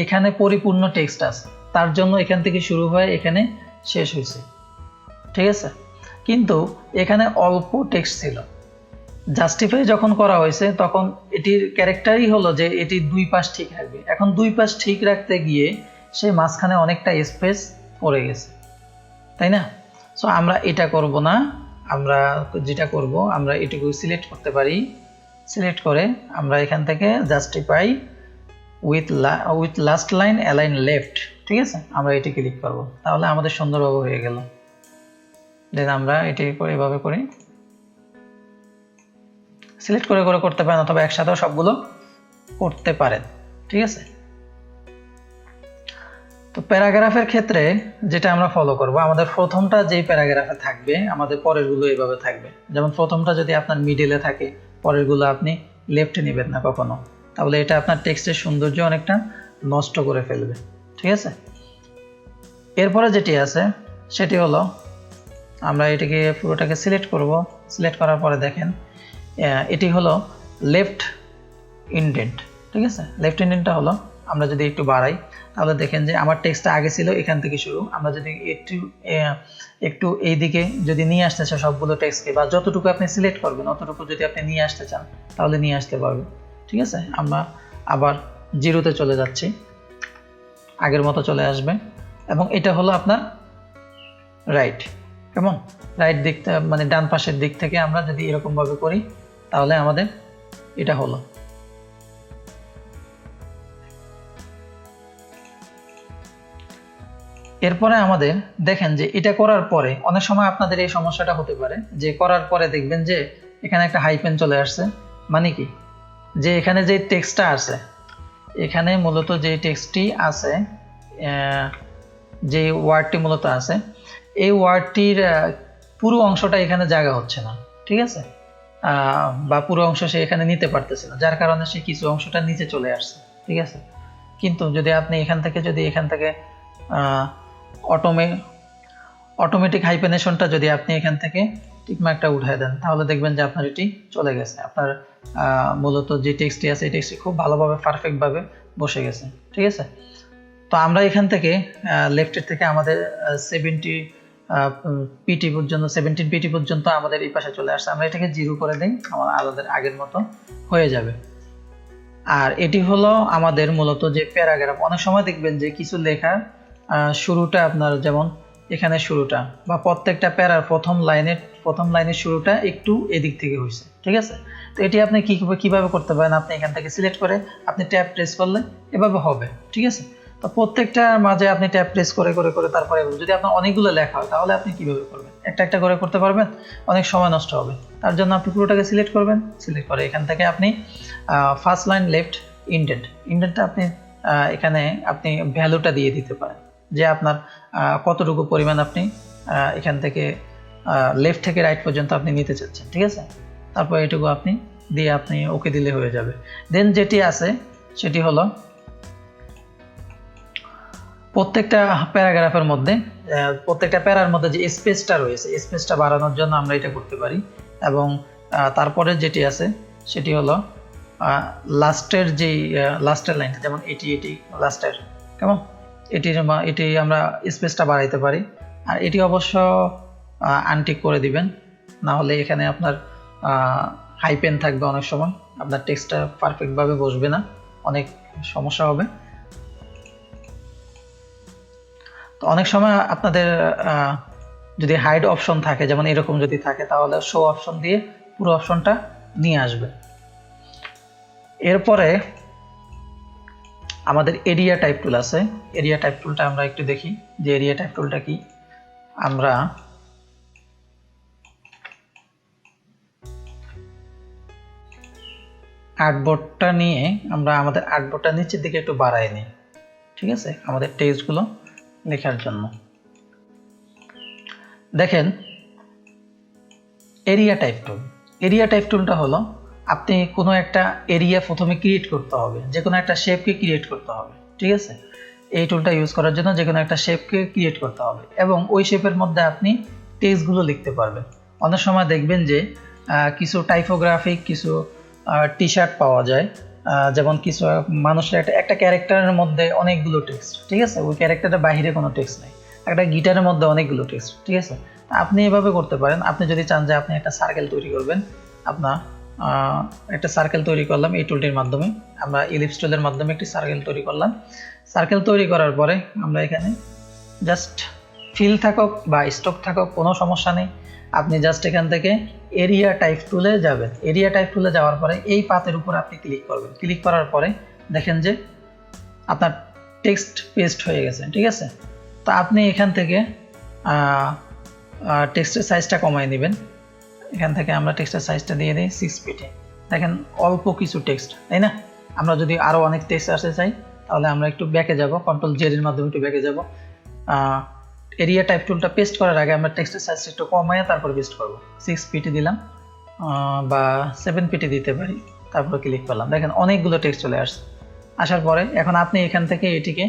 এখানে পরিপূর্ণ টেক্সট আছে, তার জন্য এখান থেকে শুরু হয়ে এখানে শেষ হয়েছে, ঠিক আছে? কিন্তু এখানে অল্প টেক্সট ছিল। জাস্টিফাই যখন করা হয়েছে তখন এটির ক্যারেক্টারই হলো যে এটি দুই পাশ ঠিক রাখবে। এখন দুই পাশ ঠিক রাখতে গিয়ে সে মাঝখানে অনেকটা স্পেস পড়ে গেছে, তাই না? সো আমরা এটা করব না, আমরা যেটা করব, আমরা এটুকু সিলেক্ট করতে পারি। সিলেক্ট করে আমরা এখান থেকে justify with last line align left, ঠিক আছে? আমরা এটি ক্লিক করব, তাহলে আমাদের সুন্দরভাবে হয়ে গেল। দেন আমরা এটি এভাবে করি, সিলেক্ট করে করে করতে পারেন অথবা একসাথেও সবগুলো করতে পারেন, ঠিক আছে? তো প্যারাগ্রাফের ক্ষেত্রে যেটা আমরা ফলো করব, আমাদের প্রথমটা যেই প্যারাগ্রাফে থাকবে আমাদের পরেরগুলো এইভাবে থাকবে। যেমন প্রথমটা যদি আপনার মিডলে থাকে, পরেরগুলো আপনি লেফটে নেবেন না কখনো, তাহলে এটা আপনার টেক্সটের সৌন্দর্য অনেকটা নষ্ট করে ফেলবে, ঠিক আছে? এরপরে যেটি আছে সেটি হলো আমরা এটিকে পুরোটাকে সিলেক্ট করব। সিলেক্ট করার পরে দেখেন এটি হলো লেফট ইনডেন্ট, ঠিক আছে? লেফট ইনডেন্টটা হলো, আমরা যদি একটু বাড়াই তাহলে দেখেন যে আমার টেক্সটটা আগে ছিল এখান থেকে শুরু, আমরা যদি একটু এই দিকে যদি নিয়ে আসতে চাই সবগুলো টেক্সটকে, বা যতটুকু আপনি সিলেক্ট করবেন অতটুকু যদি আপনি নিয়ে আসতে চান তাহলে নিয়ে আসতে পারবেন, ঠিক আছে? আমরা আবার জিরোতে চলে যাচ্ছি, আগের মতো চলে আসবে। এবং এটা হলো আপনার রাইট, কেমন? রাইট দিক মানে ডান পাশের দিক থেকে আমরা যদি এরকম ভাবে করি তাহলে আমাদের এটা হলো। এরপরে আমাদের দেখেন যে এটা করার পরে অনেক সময় আপনাদের এই সমস্যাটা হতে পারে যে করার পরে দেখবেন যে এখানে একটা হাইফেন চলে আসছে। মানে কি, যে এখানে যে টেক্সটটা আছে, এখানে মূলত যে টেক্সটটি আছে, যে ওয়ার্ডটি মূলত আছে, এই ওয়ার্ডটির পুরো অংশটা এখানে জায়গা হচ্ছে না, ঠিক আছে? বা পুরো অংশ সে এখানে নিতে পারতেছে না, যার কারণে সে কিছু অংশটা নিচে চলে আসছে, ঠিক আছে? কিন্তু যদি আপনি এখান থেকে অটোমেটিক হাইপেনেশনটা যদি আপনি এখান থেকে টিকমার্কটা উঠায় দেন তাহলে দেখবেন যে আপনার এটি চলে গেছে। আপনার মূলত যে টেক্সটটি আছে এই টেক্সটটি খুব ভালোভাবে পারফেক্টভাবে বসে গেছে, ঠিক আছে? তো আমরা এখান থেকে লেফটের থেকে আমাদের 17 পিটি পর্যন্ত আমাদের এই পাশে চলে আসছে। আমরা এটাকে 0 করে দিই, আমাদের আগের মতো হয়ে যাবে। আর এটি হলো আমাদের মূলত যে প্যারাগ্রাফ। অনেক সময় দেখবেন যে কিছু লেখার শুরুটা আপনার, যেমন এখানে শুরুটা বা প্রত্যেকটা প্যারার প্রথম লাইনের শুরুটা একটু এদিক থেকে হয়েছে, ঠিক আছে? তো এটি আপনি কিভাবে করতে পারেন, আপনি এখান থেকে সিলেক্ট করে আপনি ট্যাব প্রেস করলে এভাবে হবে, ঠিক আছে? তো প্রত্যেকটার মাঝে আপনি ট্যাব প্রেস করে তারপরে যদি আপনার অনেকগুলো লেখা হয় তাহলে আপনি কিভাবে করবেন, একটা করে করতে পারবেন, অনেক সময় নষ্ট হবে। তার জন্য আপনি পুরোটাকে সিলেক্ট করবেন, সিলেক্ট করে এখান থেকে আপনি ফার্স্ট লাইন লেফট ইন্ডেন্টটা আপনি এখানে আপনি ভ্যালুটা দিয়ে দিতে পারেন যে আপনার কতটুকু পরিমাণ আপনি এখান থেকে লেফট থেকে রাইট পর্যন্ত আপনি নিতে চাচ্ছেন, ঠিক আছে? তারপর এটুকু আপনি দিয়ে আপনি ওকে দিলে হয়ে যাবে। দেন যেটি আছে সেটি হলো প্রত্যেকটা প্যারাগ্রাফের মধ্যে প্রত্যেকটা প্যারার মধ্যে যে স্পেসটা রয়েছে, স্পেসটা বাড়ানোর জন্য আমরা এটা করতে পারি। এবং তারপরে যেটি আছে সেটি হলো লাস্টের লাইনটা, যেমন এটি লাস্টের, কেমন? এটি আমরা স্পেসটা বাড়াইতে পারি। আর এটি অবশ্য আনটিক করে দিবেন, না হলে এখানে আপনার হাই পেন থাকবে, অনেক সময় আপনার টেক্সটটা পারফেক্টভাবে বসবে না, অনেক সমস্যা হবে। তো অনেক সময় আপনাদের যদি হাইড অপশন থাকে, যেমন এরকম যদি থাকে, তাহলে শো অপশন দিয়ে পুরো অপশনটা নিয়ে আসবে। এরপরে আমাদের এরিয়া টাইপ টুল আছে। এরিয়া টাইপ টুলটা আমরা একটু দেখি যে এরিয়া টাইপ টুলটা কি। আমরা আর্টবোর্ডটা নিয়ে আমরা আমাদের আর্টবোর্ডটা নিচের দিকে একটু বাড়াই নিই, ঠিক আছে, আমাদের টেক্সটগুলো লেখার জন্য। দেখেন এরিয়া টাইপ টুল। এরিয়া টাইপ টুলটা হলো আপনি কোনো একটা এরিয়া প্রথমে ক্রিয়েট করতে হবে, যে কোনো একটা শেপকে ক্রিয়েট করতে হবে, ঠিক আছে। এই টুলটা ইউজ করার জন্য যে কোনো একটা শেপকে ক্রিয়েট করতে হবে এবং ওই শেপের মধ্যে আপনি টেক্সটগুলো লিখতে পারবেন। অনেক সময় দেখবেন যে কিছু টাইপোগ্রাফিক কিছু টি শার্ট পাওয়া যায়, যেমন কিছু মানুষের একটা ক্যারেক্টারের মধ্যে অনেকগুলো টেক্সট, ঠিক আছে, ওই ক্যারেক্টারের বাইরে কোনো টেক্সট নেই, একটা গিটারের মধ্যে অনেকগুলো টেক্সট, ঠিক আছে। আপনি এভাবে করতে পারেন। আপনি যদি চান যে আপনি একটা সার্কেল তৈরি করবেন, আপনার একটা সার্কেল তৈরি করলাম এই টুলটির মাধ্যমে, আমরা ইলিপস টুলের মাধ্যমে একটি সার্কেল তৈরি করলাম। সার্কেল তৈরি করার পরে আমরা এখানে জাস্ট ফিল থাকুক বা স্টক থাকুক কোনো সমস্যা নেই, আপনি জাস্ট এখান থেকে এরিয়া টাইপ টুলে যাবেন। এরিয়া টাইপ টুলে যাওয়ার পরে এই পাতের উপর আপনি ক্লিক করবেন। ক্লিক করার পরে দেখেন যে আপনার টেক্সট পেস্ট হয়ে গেছে, ঠিক আছে। তো আপনি এখান থেকে টেক্সটের সাইজটা কমায় নেবেন। এখান থেকে আমরা টেক্সটের সাইজটা দিয়ে দিই 6 পিটে। দেখেন অল্প কিছু টেক্সট, তাই না। আমরা যদি আরও অনেক টেক্সট আসতে চাই তাহলে আমরা একটু ব্যাকে যাব, কন্ট্রোল জেড এর মাধ্যমে একটু ব্যাকে যাব। এরিয়া টাইপ টুলটা পেস্ট করার আগে আমরা টেক্সটের সাইজটা একটু কমায় তারপর পেস্ট করব। 6 পিটে দিলাম বা 7 পিটে দিতে পারি, তারপর ক্লিক করলাম। দেখেন অনেকগুলো টেক্সট চলে আসছে। আসার পরে এখন আপনি এখান থেকে এটিকে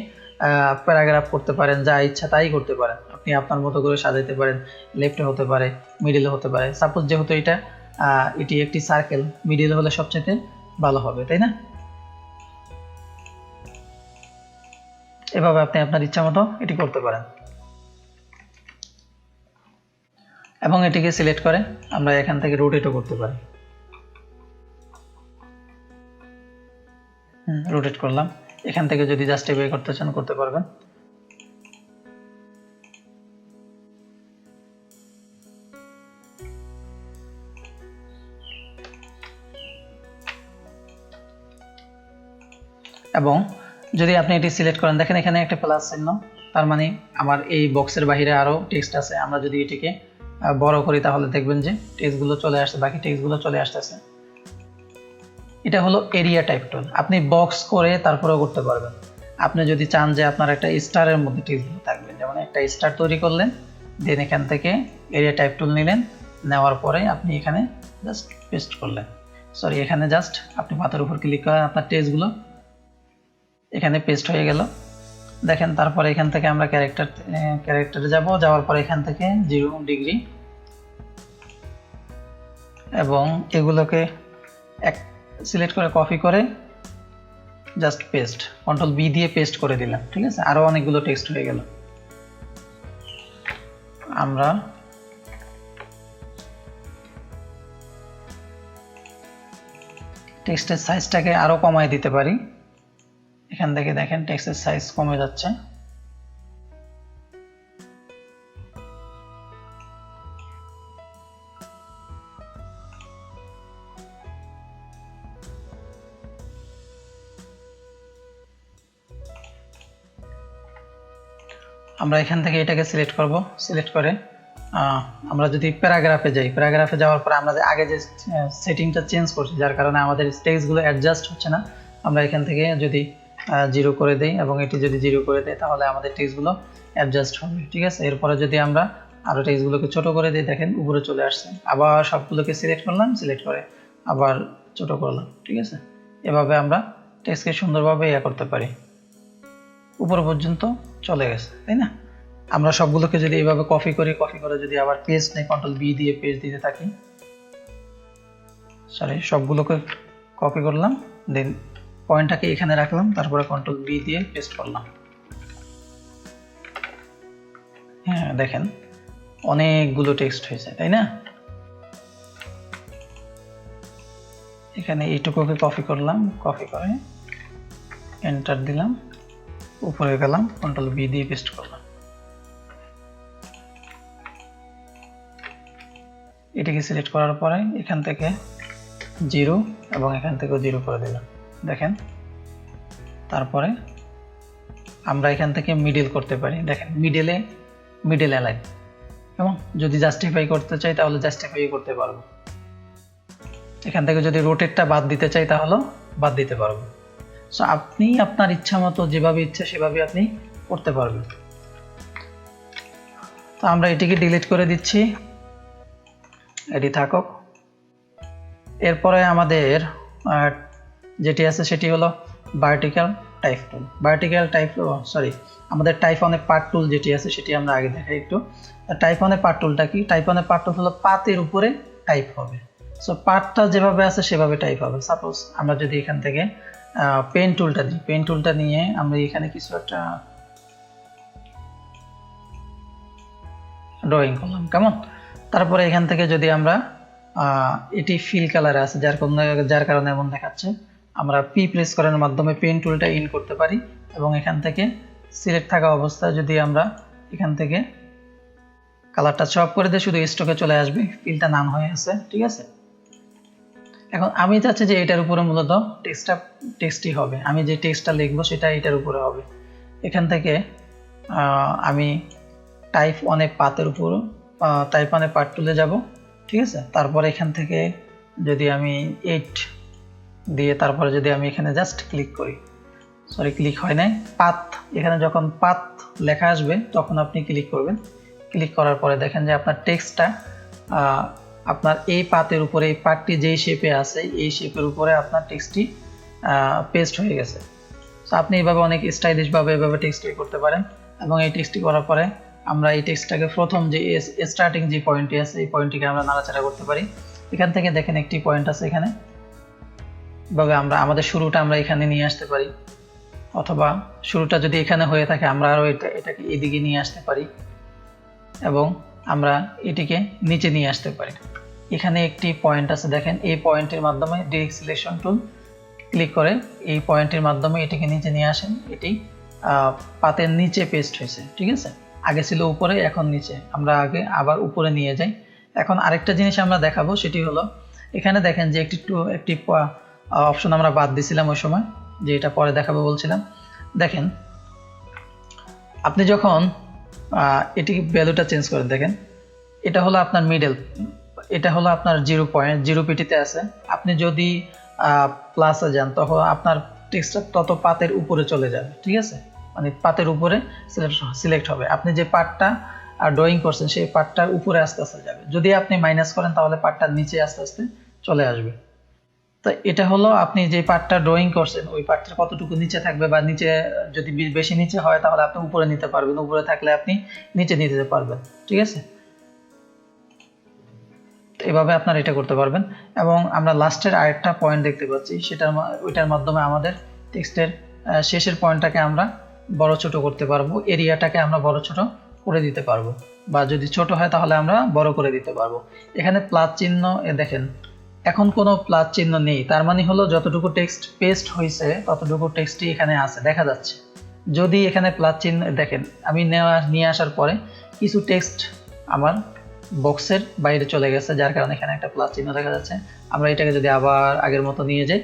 প্যারাগ্রাফ করতে পারেন, যা ইচ্ছা তাই করতে পারেন, আপনি আপনার মতো করে সাজাতে পারেন। লেফটে হতে পারে, মিডিলে হতে পারে। সাপোজ যেহেতু এটি একটি সার্কেল, মিডিল হলে সবচেয়ে ভালো হবে, তাই না। এভাবে আপনি আপনার ইচ্ছা মতো এটি করতে পারেন এবং এটিকে সিলেক্ট করে আমরা এখান থেকে রোটেটও করতে পারি। রোটেট করলাম। এখান থেকে যদি জাস্ট এভাবে করতে চান করতে পারবেন। এবং যদি আপনি এটি সিলেক্ট করেন, দেখেন এখানে একটা প্লাস চিহ্ন, তার মানে আমার এই বক্সের বাইরে আরো টেক্সট আছে। আমরা যদি এটিকে বড় করি তাহলে দেখবেন যে টেক্সটগুলো চলে আসছে, বাকি টেক্সটগুলো চলে আসতেছে। এটা হলো এরিয়া টাইপ টুল। আপনি বক্স করে তারপরেও করতে পারবেন। আপনি যদি চান যে আপনার একটা স্টারের মধ্যে টেক্সটগুলো থাকবে, যেমন একটা স্টার তৈরি করলেন, দেন এখান থেকে এরিয়া টাইপ টুল নিলেন, নেওয়ার পরে আপনি এখানে জাস্ট পেস্ট করলেন, সরি এখানে জাস্ট আপনি পাতার উপর ক্লিক করেন, আপনার টেক্সটগুলো এখানে পেস্ট হয়ে গেল। দেখেন তারপরে এখান থেকে আমরা ক্যারেক্টারে যাব, যাওয়ার পরে এখান থেকে 0 ডিগ্রি এবং এগুলোকে সিলেক্ট করে কপি করে জাস্ট পেস্ট, কন্ট্রোল বি দিয়ে পেস্ট করে দিলাম, ঠিক আছে। আরো অনেকগুলো টেক্সট হয়ে গেল। আমরা টেক্সটের সাইজটাকে আরো কমায় দিতে পারি। এখান থেকে দেখেন টেক্সটের সাইজ কমে যাচ্ছে। আমরা এখান থেকে এটাকে সিলেক্ট করব। সিলেক্ট করে আমরা যদি প্যারাগ্রাফে যাই, প্যারাগ্রাফে যাওয়ার পর আমরা আগে যে সেটিংটা চেঞ্জ করছি, যার কারণে আমাদের টেক্সটগুলো অ্যাডজাস্ট হচ্ছে না, আমরা এখান থেকে যদি 0 করে দেই এবং এটি যদি 0 করে দেয় তাহলে আমাদের টেক্সটগুলো অ্যাডজাস্ট হবে, ঠিক আছে। এরপরে যদি আমরা আরো টেক্সটগুলোকে ছোট করে দিই, দেখেন উপরে চলে আসছে। আবার সবগুলোকে সিলেক্ট করলাম, সিলেক্ট করে আবার ছোট করলাম, ঠিক আছে। এভাবে আমরা টেক্সটকে সুন্দরভাবে করতে পারি। উপর পর্যন্ত চলে গেছে, তাই না। আমরা সবগুলোকে যদি এইভাবে কপি করে যদি আবার পেস্ট নেই, কন্ট্রোল বি দিয়ে পেস্ট দিতে থাকি, সরি সবগুলোকে কপি করলাম, দেন পয়েন্টটাকে এখানে রাখলাম, তারপরে কন্ট্রোল বি দিয়ে পেস্ট করলাম। হ্যাঁ দেখেন অনেকগুলো টেক্সট হয়েছে, তাই না। এখানে এইটুকুকে কপি করলাম, কপি করে এন্টার দিলাম, উপরে গেলাম, কন্ট্রোল ভি দিয়ে পেস্ট করলাম। এটাকে সিলেক্ট করার পরে এখান থেকে 0 এবং এখান থেকেও 0 করে দিলাম, দেখেন। তারপরে আমরা এখান থেকে মিডল করতে পারি, দেখেন মিডল অ্যালাইন, এবং যদি জাস্টিফাই করতে চাই তাহলে জাস্টিফাই করতে পারবো। এখান থেকে যদি রোটেটটা বাদ দিতে চাই তাহলে বাদ দিতে পারবো। সো আপনি আপনার ইচ্ছা মতো যেভাবে ইচ্ছা সেভাবে আপনি করতে পারবেন। তো আমরা এটিকে ডিলিট করে দিচ্ছি, এটি থাকুক। এরপরে আমাদের যেটি আছে সেটি হলো vertical type tool. Vertical type, sorry, আমাদের টাইপ অন এ পার্ট টুল যেটি আছে সেটি আমরা আগে দেখাই একটু। টাইপ অন এ পার্ট টুলটা কি? টাইপ অন এ পার্ট টুল হলো পাতের উপরে টাইপ হবে। সো পার্টটা যেভাবে আছে সেভাবে টাইপ হবে। সাপোজ আমরা যদি এখান থেকে পেন টুলটা দিই, পেন টুলটা নিয়ে আমরা এখানে কিছু একটা ড্রয়িং করলাম, কেমন? তারপরে এখান থেকে যদি আমরা এটি ফিল কালারে আছে যার কারণে এমন দেখাচ্ছে, আমরা পি প্রেস করার মাধ্যমে পেন টুলটা ইন করতে পারি, এবং এখান থেকে সিলেক্ট থাকা অবস্থায় যদি আমরা এখান থেকে কালারটা চপ করে দিয়ে শুধু স্টকে চলে আসবে, ফিলটা নান হয়ে আছে, ঠিক আছে। এখন আমি চাচ্ছি যে এটার উপরে মূলত টেক্সটই হবে, আমি যে টেক্সটটা লিখবো সেটা এটার উপরে হবে। এখান থেকে আমি টাইপ অনে পাতের উপর টাইপ অনে পার্ট টুলে যাব, ঠিক আছে। তারপরে এখান থেকে যদি আমি 8 দিয়ে তারপরে যদি আমি এখানে জাস্ট ক্লিক করি, সরি ক্লিক হয় নাই, পাত, এখানে যখন পাত লেখা আসবে তখন আপনি ক্লিক করবেন। ক্লিক করার পরে দেখেন যে আপনার টেক্সটটা আপনার এই পাতের উপরে, এই পার্টটি যেই শেপে আছে এই শেপের উপরে আপনার টেক্সটটি পেস্ট হয়ে গেছে। সো আপনি এইভাবে অনেক স্টাইলিশভাবে এভাবে টেক্সটটি করতে পারেন। এবং এই টেক্সটটি করার পরে আমরা এই টেক্সটটাকে প্রথম যে স্টার্টিং যে পয়েন্টটি আছে এই পয়েন্টটিকে আমরা নাড়াচাড়া করতে পারি। এখান থেকে দেখেন একটি পয়েন্ট আছে এখানে, এভাবে আমরা আমাদের শুরুটা আমরা এখানে নিয়ে আসতে পারি, অথবা শুরুটা যদি এখানে হয়ে থাকে আমরা আরও এটাকে এদিকে নিয়ে আসতে পারি, এবং আমরা এটিকে নিচে নিয়ে আসতে পারি। এখানে একটি পয়েন্ট আছে দেখেন, এই পয়েন্টের মাধ্যমে ডিরেক্ট সিলেকশন টুল ক্লিক করে এই পয়েন্টের মাধ্যমে এটিকে নিচে নিয়ে আসেন। এটি পাতের নিচে পেস্ট হয়েছে, ঠিক আছে। আগে ছিল উপরে, এখন নিচে, আমরা আগে আবার উপরে নিয়ে যাই। এখন আরেকটা জিনিস আমরা দেখাবো, সেটি হলো এখানে দেখেন যে একটি অপশন আমরা বাদ দিছিলাম ওই সময়, যে এটা পরে দেখাবো বলছিলাম। দেখেন আপনি যখন এটিকে ভ্যালুটা চেঞ্জ করেন, দেখেন এটা হলো আপনার মিডল, এটা হলো আপনার 0 পিটিতে আছে। আপনি যদি প্লাসে যান তখন আপনার টেক্সটটা তত পাতের উপরে চলে যাবে, ঠিক আছে, মানে পাতের উপরে সিলেক্ট হবে। আপনি যে পার্টটা ড্রয়িং করছেন সেই পার্টটার উপরে আস্তে আস্তে যাবে। যদি আপনি মাইনাস করেন তাহলে পার্টটার নিচে আস্তে আস্তে চলে আসবে। তো এটা হলো আপনি যে পার্টটা ড্রয়িং করছেন ওই পার্টটা কতটুকু নিচে থাকবে, বা নিচে যদি বেশি নিচে হয় তাহলে আপনি উপরে নিতে পারবেন, উপরে থাকলে আপনি নিচে নিতে পারবেন, ঠিক আছে। এভাবে আপনারা এটা করতে পারবেন। এবং আমরা লাস্টের আরেকটা পয়েন্ট দেখতে পাচ্ছি, ওইটার মাধ্যমে আমাদের টেক্সটের শেষের পয়েন্টটাকে আমরা বড় ছোট করতে পারবো, এরিয়াটাকে আমরা বড় ছোট করে দিতে পারবো, বা যদি ছোট হয় তাহলে আমরা বড় করে দিতে পারবো। এখানে প্লাস চিহ্ন দেখেন, এখন কোনো প্লাস চিহ্ন নেই, তার মানে হলো যতটুকু টেক্সট পেস্ট হয়েছে ততটুকু টেক্সটই এখানে আছে, দেখা যাচ্ছে। যদি এখানে প্লাস চিহ্ন দেখেন, আমি নিয়ে আসার পরে কিছু টেক্সট আমার বক্সের বাইরে চলে গেছে, যার কারণে এখানে একটা প্লাস চিহ্ন দেখা যাচ্ছে। আমরা এটাকে যদি আবার আগের মতো নিয়ে যাই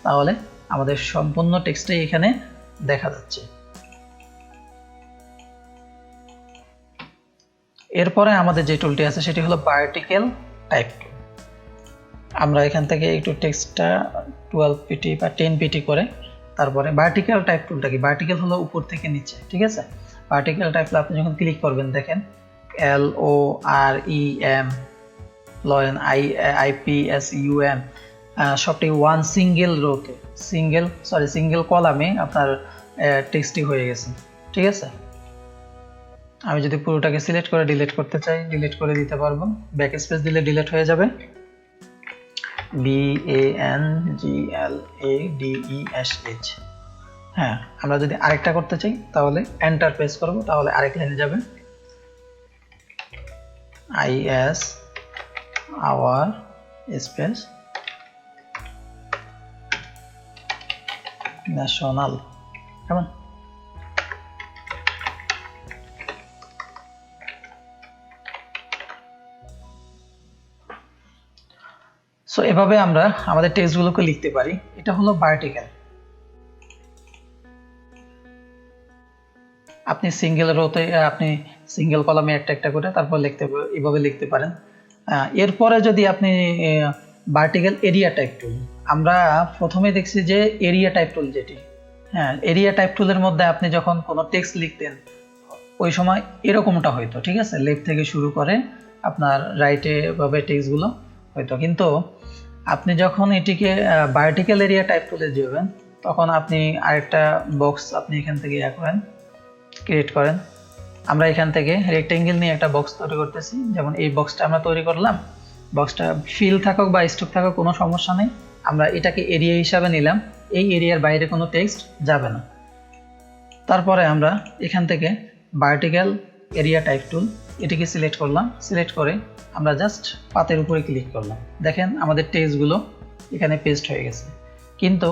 তাহলে আমাদের সম্পূর্ণ টেক্সটটাই এখানে দেখা যাচ্ছে। এরপরে আমাদের যে টুলটি আছে সেটি হলো ভার্টিক্যাল টাইপ টুল। আমরা এখান থেকে একটু টেক্সটটা 12 পিটি বা 10 পিটি করে তারপরে ভার্টিক্যাল টাইপ টুলটা কি, ভার্টিক্যাল হলো উপর থেকে নিচে, ঠিক আছে। ভার্টিক্যাল টাইপ আপনি যখন ক্লিক করবেন দেখেন LOREM IPSUM সবটি ওয়ান সিঙ্গেল রোতে সিঙ্গেল কলামে আপনার টেক্সটটি হয়ে গেছে, ঠিক আছে। আমি যদি পুরোটাকে সিলেক্ট করে ডিলিট করতে চাই ডিলিট করে দিতে পারবো, ব্যাক স্পেস দিলে ডিলিট হয়ে যাবে। BANGLADESH। হ্যাঁ, আমরা যদি আরেকটা করতে চাই তাহলে এন্টার প্রেস করব, তাহলে আরেক লাইনে যাবে IS our space ন্যাশনাল, কেমন? সো এভাবে আমরা আমাদের টেক্সটগুলোকে লিখতে পারি। এটা হলো ভার্টিক্যাল। আপনি সিঙ্গেল রোতে আপনি সিঙ্গেল কলামে একটা একটা করে তারপর এভাবে লিখতে পারেন। এরপরে যদি আপনি ভার্টিক্যাল এরিয়া টাইপ টুল, আমরা প্রথমে দেখছি যে এরিয়া টাইপ টুল যেটি, হ্যাঁ এরিয়া টাইপ টুলের মধ্যে আপনি যখন কোনো টেক্সট লিখতেন ওই সময় এরকমটা হইতো, ঠিক আছে, লেফট থেকে শুরু করে আপনার রাইটে ভাবে টেক্সটগুলো হইতো। কিন্তু আপনি যখন এটিকে ভার্টিক্যাল এরিয়া টাইপ টুলে যাবেন তখন আপনি আরেকটা বক্স আপনি এখান থেকে ক্রিয়েট করেন। আমরা এখান থেকে রেক্টেঙ্গেল নিয়ে একটা বক্স তৈরি করতেছি, যেমন এই বক্সটা আমরা তৈরি করলাম। বক্সটা ফিল থাকুক বা স্টক থাকুক কোনো সমস্যা নেই, আমরা এটাকে এরিয়া হিসাবে নিলাম। এই এরিয়ার বাইরে কোনো টেক্সট যাবে না। তারপরে আমরা এখান থেকে ভার্টিক্যাল এরিয়া টাইপ টুল এটিকে সিলেক্ট করলাম। সিলেক্ট করে আমরা জাস্ট পাতের উপরে ক্লিক করলাম। দেখেন আমাদের টেক্সটগুলো এখানে পেস্ট হয়ে গেছে, কিন্তু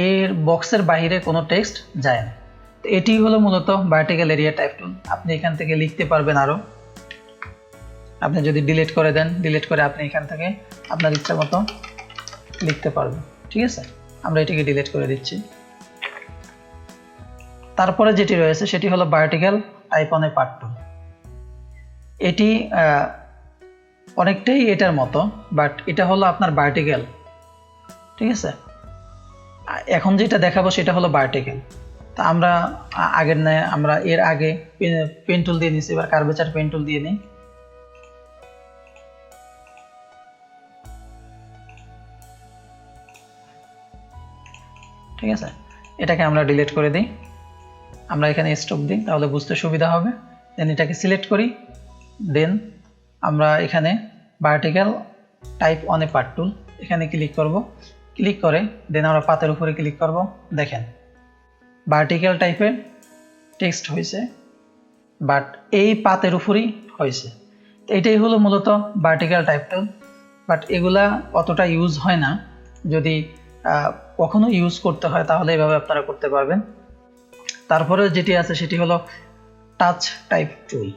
এর বক্সের বাইরে কোনো টেক্সট যায় না। তো এটি হলো মূলত ভার্টিক্যাল এরিয়া টাইপ টুল। আপনি এখান থেকে লিখতে পারবেন আরো। আপনি যদি ডিলিট করে দেন, ডিলিট করে আপনি এখান থেকে আপনার ইচ্ছা মতো লিখতে পারবেন, ঠিক আছে। আমরা এটিকে ডিলিট করে দিচ্ছি। তারপরে যেটি রয়েছে সেটি হলো vertical type on a path tool. এটি অনেকটাই এটার মতো, বাট এটা হলো আপনার ভার্টিক্যাল, ঠিক আছে। এখন যেটা দেখাবো সেটা হলো ভার্টিক্যাল। তা আমরা আগের নেয় আমরা এর আগে পেন টুল দিয়ে নিছি, এবার কার্ভেচার পেন টুল দিয়ে নিই। ঠিক আছে, এটাকে আমরা ডিলিট করে দিই। আমরা এখানে স্টপ দিই, তাহলে বুঝতে সুবিধা হবে। দেন এটাকে সিলেক্ট করি। দেন আমরা এখানে vertical type on a path tool এখানে ক্লিক করব। ক্লিক করে দেন আমরা পাতের উপরে ক্লিক করব। দেখেন ভার্টিক্যাল টাইপের টেক্সট হয়েছে, বাট এই পাতের উপরেই হয়েছে। এটাই হলো মূলত ভার্টিক্যাল টাইপ টুল, বাট এগুলা অতটা ইউজ হয় না। যদি কখনো ইউজ করতে হয় তাহলে এভাবে আপনারা করতে পারবেন। তারপরে যেটি আছে সেটি হলো টাচ টাইপ টুল।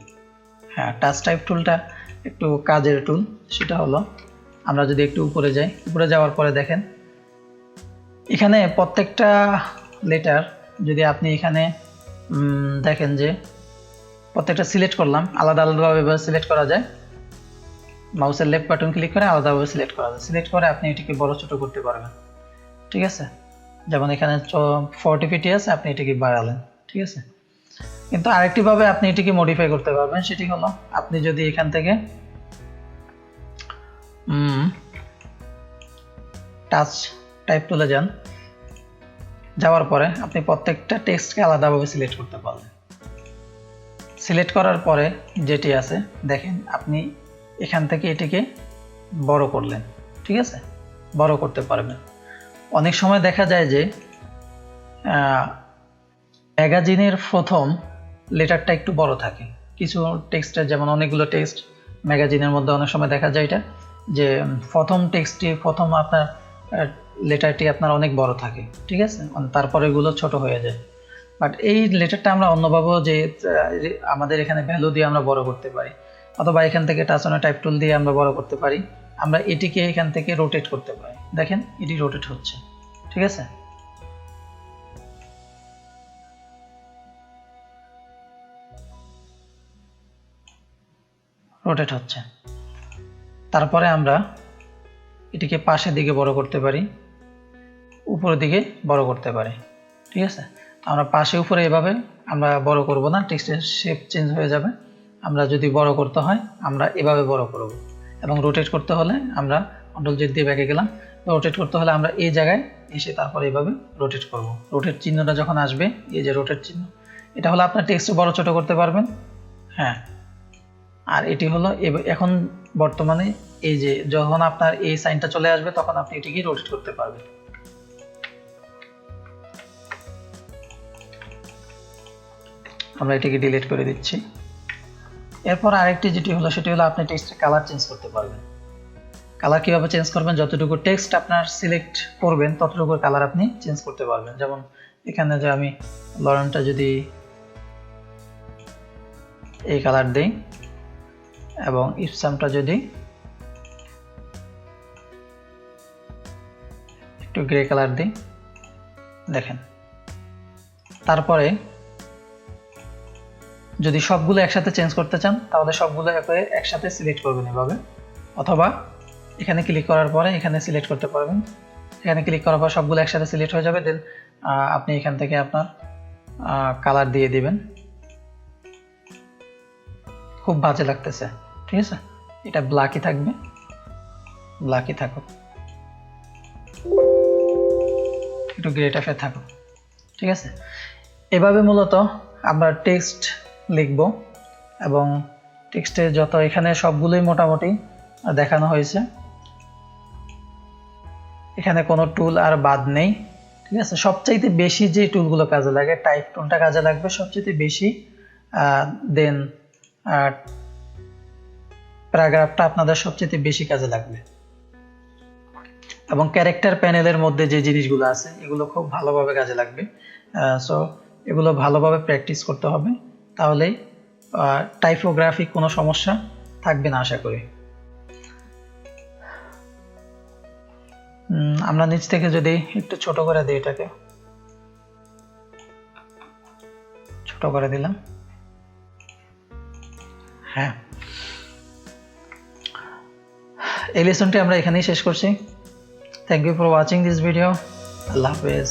হ্যাঁ, টাচ টাইপ টুলটা একটু কাজের টুল। সেটা হলো আমরা যদি একটু উপরে যাই, উপরে যাওয়ার পরে দেখেন এখানে প্রত্যেকটা লেটার যদি আপনি এখানে দেখেন যে প্রত্যেকটা সিলেক্ট করলাম, আলাদা আলাদাভাবে সিলেক্ট করা যায়। মাউসের লেফট বাটন ক্লিক করে আলাদাভাবে সিলেক্ট করা যায়। সিলেক্ট করে আপনি এটিকে বড় ছোট করতে পারবেন, ঠিক আছে। যেমন এখানে 40 পিটি আছে, আপনি এটিকে বাড়ালেন, ঠিক আছে। কিন্তু আরেকটিভাবে আপনি এটিকে মডিফাই করতে পারবেন। সেটি হলো আপনি যদি এখান থেকে টাচ টাইপ টুলে যান, যাওয়ার পরে আপনি প্রত্যেকটা টেক্সটকে আলাদাভাবে সিলেক্ট করতে পারবেন। সিলেক্ট করার পরে যেটি আছে দেখেন আপনি এখান থেকে এটিকে বড় করলেন, ঠিক আছে, বড় করতে পারবেন। অনেক সময় দেখা যায় যে ম্যাগাজিনের প্রথম লেটারটা একটু বড় থাকে কিছু টেক্সটের, যেমন অনেকগুলো টেক্সট ম্যাগাজিনের মধ্যে অনেক সময় দেখা যায় এটা যে প্রথম টেক্সটটি প্রথম আপনার লেটারটি আপনার অনেক বড় থাকে, ঠিক আছে, তারপরে এগুলো ছোট হয়ে যায়। বাট এই লেটারটা আমরা অন্যভাবেও যে আমাদের এখানে ভ্যালু দিয়ে আমরা বড় করতে পারি, অথবা এখান থেকে টাচ অন টাইপ টুল দিয়ে আমরা বড় করতে পারি। আমরা এটিকে এখান থেকে রোটেট করতে পারি। দেখেন এটি রোটেট হচ্ছে, ঠিক আছে। রোটেট হচ্ছে। তারপরে আমরা এটিকে পাশের দিকে বড় করতে পারি, উপরের দিকে বড় করতে পারি, ঠিক আছে। আমরা পাশে উপরে এভাবে আমরা বড় করব না, টেক্সটের শেপ চেঞ্জ হয়ে যাবে। আমরা যদি বড় করতে হয় আমরা এভাবে বড় করব, এবং রোটেট করতে হলে আমরা কন্ট্রোল জেড দিয়ে ব্যাকে গেলাম। রোটেট করতে হলে আমরা এই জায়গায় এসে তারপরে এভাবে রোটেট করব। রোটেট চিহ্নটা যখন আসবে, এই যে রোটেট চিহ্ন, এটা হলো আপনার টেক্সট বড় ছোট করতে পারবেন। হ্যাঁ, আর এটি হলো এখন বর্তমানে এই যে যখন আপনার এই সাইনটা চলে আসবে তখন আপনি এটিকে রোটেট করতে পারবেন। আমরা এটিকে ডিলিট করে দিচ্ছি। এরপর আরেকটি যেটি হলো সেটি হলো আপনি টেক্সটের কালার চেঞ্জ করতে পারবেন। কালার কিভাবে চেঞ্জ করবেন, যতটুকু টেক্সট আপনার সিলেক্ট করবেন ততটুকু কালার আপনি চেঞ্জ করতে পারবেন। যেমন এখানে যে আমি লরেনটা যদি এই কালার দেই এবং ইপসামটা যদি একটু গ্রে কালার দিই, দেখেন। তারপরে যদি সবগুলো একসাথে চেঞ্জ করতে চান তাহলে সবগুলো একসাথে সিলেক্ট করবেন এভাবে, অথবা এখানে ক্লিক করার পরে এখানে সিলেক্ট করতে পারবেন। এখানে ক্লিক করার পর সবগুলো একসাথে সিলেক্ট হয়ে যাবে। দেন আপনি এখান থেকে আপনার কালার দিয়ে দিবেন। খুব বাজে লাগতেছে, ঠিক আছে, এটা ব্ল্যাকই থাকবে, ব্ল্যাকই থাকুক, একটু গ্রে টাইপের থাকুক, ঠিক আছে। এভাবে মূলত আমরা টেক্সট লিখব এবং টেক্সটে যত এখানে সবগুলোই মোটামুটি দেখানো হয়েছে, এখানে কোনো টুল আর বাদ নেই, ঠিক আছে। সবচাইতে বেশি যে টুলগুলো কাজে লাগে, টাইপ টুলটা কাজে লাগবে সবচাইতে বেশি। দেন প্যারাগ্রাফটা আপনাদের সবচেয়ে বেশি কাজে লাগবে, এবং ক্যারেক্টার প্যানেলের মধ্যে যে জিনিসগুলো আছে এগুলো খুব ভালোভাবে কাজে লাগবে। সো এগুলো ভালোভাবে প্র্যাকটিস করতে হবে, তাহলেই টাইপোগ্রাফিক কোনো সমস্যা থাকবে না আশা করি। আমরা নিচ থেকে যদি একটু ছোট করে দিই, এটাকে ছোট করে দিলাম, হ্যাঁ। এই লেসনটি আমরা এখানেই শেষ করছি। Thank you for watching this video. আল্লাহ হাফেজ।